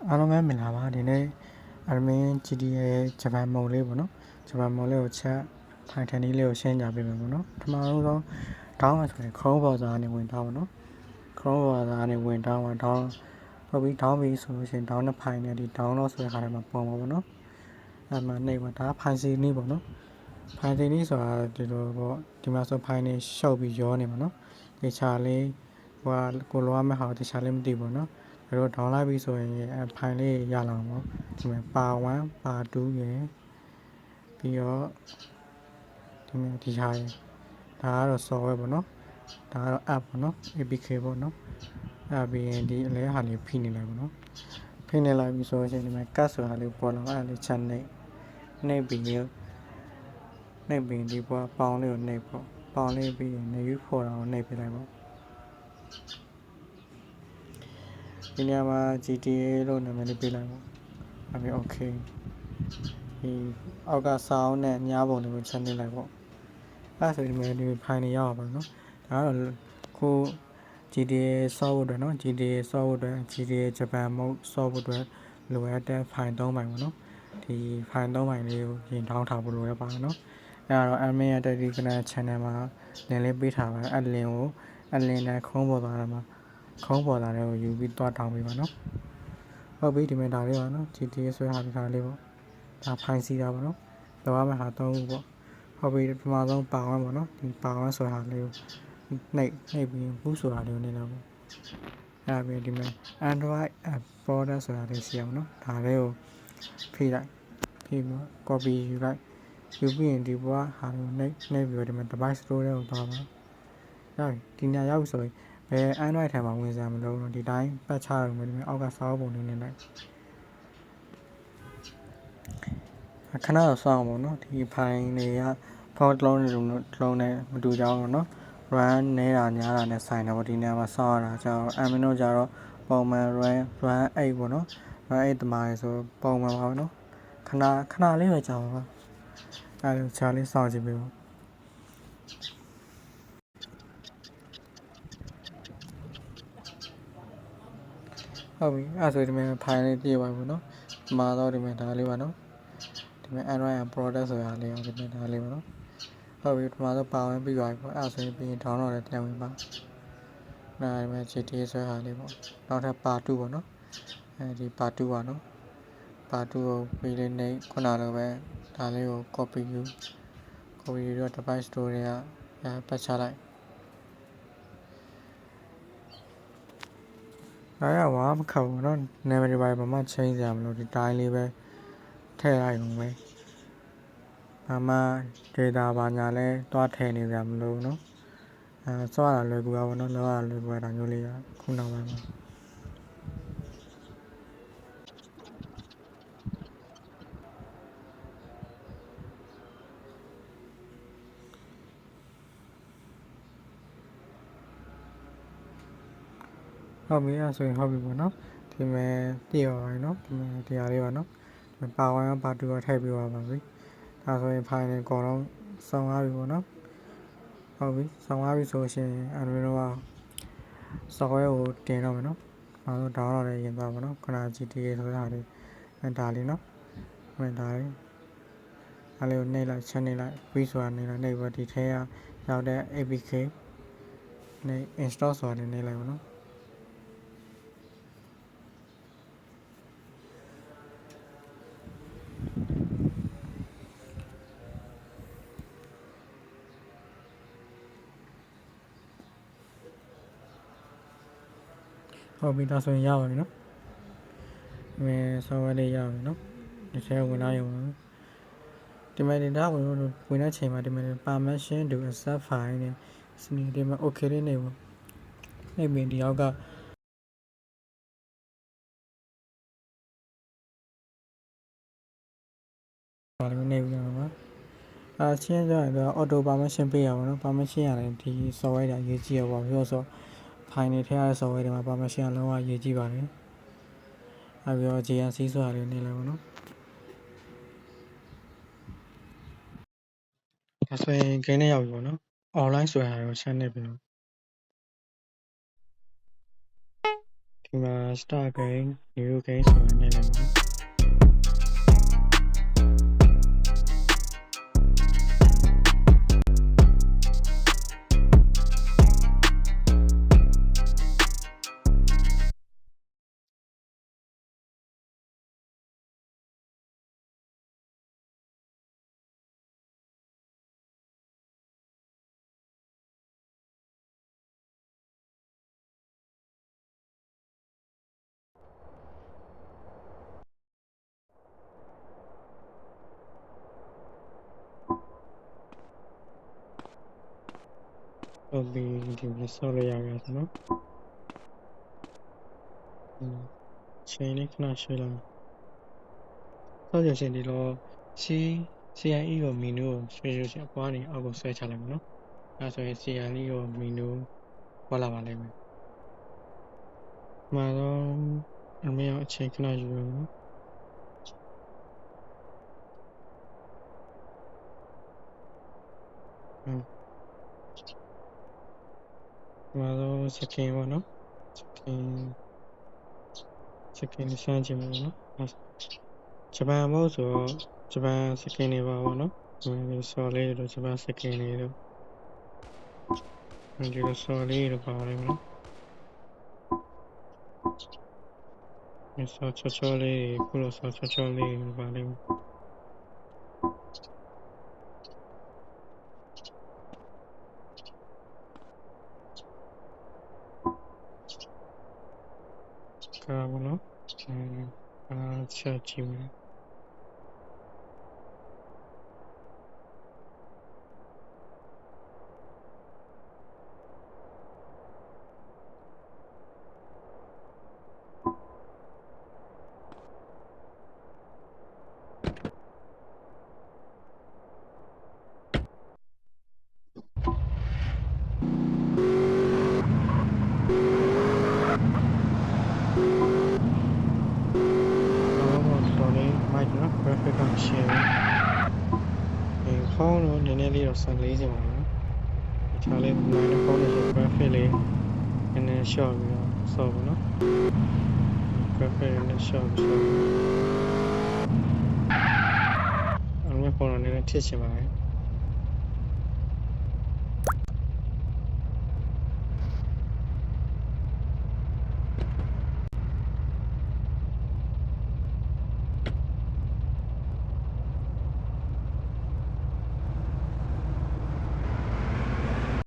အားလုံးပဲမင်္ဂလာပါဒီနေ့ admin GTA ဂျပန်မုံလေးပေါ့နော်ဂျပန်မုံလေးကိုချက်ထိုင်ထန်ဒီလေးကိုရှင်းပြပေးမယ်ပေါ့နော်ပထမဆုံးဒေါင်းဆိုရင် Chrome browser ကနေဝင်ထားပါတော့ Chrome browser ကနေဝင်ထားမှာဒေါင်းဟုတ်ပြီဒေါင်းပြီဆိုလို့ရှိရင်ဒေါင်းနှစ်ဖိုင်နဲ့ဒီ download ဆိုတဲ့ခါထဲမှာပုံပါပေါ့နော်အဲ့မှာနှိပ်ပါဒါဖိုင်စီနီးပေါ့နော်ဖိုင်စီနီးဆိုတာဒီလိုပေါ့ဒီမှာဆိုဖိုင်နေရှုပ်ပြီးရောနေမှာနော်ဒီချာလေးဟိုကကိုလိုရမယ့်ဟာကိုဒီချာလေးမသိဘူးနော်အဲ့တော့ down လိုက်ပြီဆိုရင်ဖိုင်လေးရလာမှာဒီမှာပါ1ပါ2ရယ်ပြီးတော့ဒီမှာဒီဟာရယ်ဒါကတော့ software ပေါ့နော်ဒါကတော့ app ပေါ့နော် APK ပေါ့နော်အဲ့ပြီးရင်ဒီအလဲဟာလေးဖိနေလိုက်ပေါ့နော်ဖိနေလိုက်ပြီဆိုရင်ဒီမှာ cut ဆိုတာလေးပေါ်လာအဲ့လေးချက်နှိပ်ပြီးဒီပေါ်ပေါင်းလေးကိုနှိပ်ပေါ့ပေါင်းလေးပြီးရင်နေယူဖော်တာကိုနှိပ်ပြလိုက်ပေါ့ဒီနေရာမှာ GTA လို့နာမည်လေးပေးလိုက်ပေါ့အဲ့ပြီး okay ဒီအောက်ကစာအုပ်နဲ့ညပုံလေးကိုချက်နှိပ်လိုက်ပေါ့အဲ့ဆိုဒီမှာဒီဖိုင်တွေရောက်ပါတော့ဒါကတော့ခု GTA ဆော့ဖို့အတွက်နော် GTA ဆော့ဖို့အတွက် GTA ဂျပန်မုတ်ဆော့ဖို့အတွက်လိုအပ်တဲ့ဖိုင်3ဖိုင်ပေါ့နော်ဒီဖိုင်3ဖိုင်လေးကိုရင်ထောင်းထားဖို့လိုရပါနော်အဲ့တော့ admin ရဲ့ Telegram channel မှာလင်လေးပေးထားပါတယ်အဲ့လင်ကိုအလင်နဲ့ခုံးပေါ်သွားတာမှာခုံးပေါ်လာတဲ့ကိုယူပြီးတွားထောင်းပေးပါနော်ဟုတ်ပြီဒီမှာဒါလေးပါနော် GTA ဆွဲထားတဲ့ဒါလေးပေါ့ဒါဖိုင်စီတာပေါ့နော်တော့ရမယ့်ဟာ3ခုပေါ့ဟုတ်ပြီပထမဆုံးပါဝမ်းပေါ့နော်ဒီပါဝမ်းဆိုတာလေးကိုနှိပ်ပြီးဘူးဆိုတာလေးကိုနေတော့ပေါ့အဲ့ပြီးဒီမှာ Android app folder ဆိုတာလေးရှိအောင်နော်ဒါလေးကိုဖိလိုက်ပြီးတော့ copy ယူလိုက်ယူပြီးရင်ဒီဘွားဟာကိုနှိပ်ပြီးတော့ဒီမှာ device store ထဲကိုသွားပါဟုတ်ဒီညရောက်ဆိုရင်ဘယ် Android ထဲမှာဝင်စရာမလိုဘူးဒီတိုင်းပတ်ချရုံပဲဒီမှာအောက်ကစာအုပ်ပုံလေးနေလိုက်ခဏတော့စောင့်အောင်ပေါ့နော်ဒီဖိုင်တွေကဖုန်းတစ်လုံးနဲ့မတူကြအောင်နော် run နေတာညားတာနဲ့ဆိုင်တယ်ပေါ့ဒီနေရာမှာစောင့်ရတာကျတော့ admin တို့ကြတော့ပုံမှန် run 8ပေါ့နော် run 8တမားဆိုပုံမှန်ပါပဲနော်ခဏလေးပဲကြာပါအဲ့ဒါချာလေးစောင့်ကြည့်ပေးပါဟုတ်ပြီအဲ့ဆိုဒီမှာဖိုင်လေးပြေးပါဘူးနော်မှာတော့ဒီမှာဒါလေးပါနော်ဒီမှာ Android product ဆိုတာလေးအောင်ဒီမှာဒါလေးပါနော်ဟုတ်ပြီပထမဆုံးပါဝင်ပြီးသွားပြီပေါ့အဲ့ဆိုရင်ပြီးရင် download လည်းပြန်ဝင်ပါနားဒီမှာ GTA ဆွဲဟာလေးပေါ့နောက်ထပ်ပါ2ပေါ့နော်အဲဒီပါ2ပါနော်ပါ2ကိုပြီးလေးနေခုနလိုပဲဒါလေးကို copy ယူတော့ device store တွေကပတ်ချလိုက်အားရဝါမခတ်ဘူးเนาะနာမည်တွေဘာမှချိန်စရာမလိုဒီတိုင်းလေးပဲထည့်လိုက်ရုံပဲဘာမှ data ဘာညာလဲတွားထည့်နေစရာမလိုဘူးเนาะစောရတာလွယ်ကူပါဘောเนาะလောရတာလွယ်ကူတာမျိုးလေးကခုနောက်ပိုင်းမှာဟုတ်ပြီအဲ့ဆိုရင်ဟုတ်ပြီပေါ့နော်ဒီမဲ့ပြည့်ပါပြီနော်ဒီမဲ့တရားလေးပါနော်ပါ1ပါ2ထည့်ပြီးပါပါပြီဒါဆိုရင် file တွေအကုန်လုံးစုံသွားပြီပေါ့နော်ဟုတ်ပြီစုံသွားပြီဆိုရှင်အဲ့လိုတော့ software ကိုတင်တော့မယ်နော်အားလုံး download လည်းရင်သွားပါနော်ခဏ GTA ဆိုတဲ့ဟာလေးဒါလေးနော်ဒါလေးအားလေးကိုနှိပ်လိုက်ချက်နှိပ်လိုက်ပြီးဆိုတာနှိပ်လိုက်နှိပ်ပြီးဒီထဲကရောက်တဲ့ APK နှိပ် install ဆိုတာနှိပ်လိုက်ပါနော်ဟုတ်ပြီဒါဆိုရင်ရပါပြီနော်ဆောင်းဝဲလေးရပြီနော်ဒီထဲဝင်လာရုံဒီမှာဒီတော့ဝင်တဲ့ချိန်မှာဒီမှာ permission to accept file နဲ့စနေဒီမှာ okay လေးနေပေါ့နေပြီးဒီအောက်ကပါလို့နေပြီးတော့ပါရှင်းကြရင်တော့ auto permission ပေးရပါတော့ permission ရတယ်ဒီ software တွေရေးကြည့်ရပါပြောဆို file တွေထည့်ရတဲ့ software တွေမှာ permission လုံးဝရေးကြည့်ပါတယ်အဲပြီးတော့ JNC ဆိုတာလေးနေလိုက်ပါတော့ဒါဆိုရင် game နဲ့ရောက်ပြီပေါ့နော် online ဆိုတာကို channel ပြီးတော့ ဒီမှာ start game new game ဆိုတာနေလိုက်မယ်ဟုတ်ပြီဒီမှာဆောက်လိုက်ရပြီဆိုနော်ချိန်လေးခဏရွှေ့လိုက်ဆောက်ရရှင်ဒီတော့ CIE ကို menu ကိုရွှေ့ရွှေ့ရှင်အပွားနေအောက်ကိုဆွဲချလိုက်မယ်နော်အဲဆိုရင် CIE ကို menu ပေါ်လာပါလိမ့်မယ်မှာတော့အမေအချိန်ခဏယူရအောင်မှာတော့စကင်ပေါ့နော်စကင်စမ်းကြည့်မယ်နော်ဂျပန်မို့ဆိုတော့ဂျပန်စကင်တွေပါပေါ့နော်ဆော်လေးတို့ဂျပန်စကင်တွေတို့ဒီလိုဆော်လေးတို့ပါလိမ့်မယ်နော်ဆော်ချောလေးခုလိုဆော်ချောလေးပါလိမ့်မယ်ကာဘောနော်ချက်ကြည့်မယ်graphic ကရှင်းဖုန်းတော့နည်းနည်းလေးတော့14စီပါနော်ဒီချားလေးနိုင်တဲ့ဖုန်းတွေဆို graphic လေးနည်းနည်း short ပြီးတော့ဆော့ပါနော် graphic နဲ့ short အမေဖုန်းတော့နည်းနည်းထစ်ချင်ပါတယ်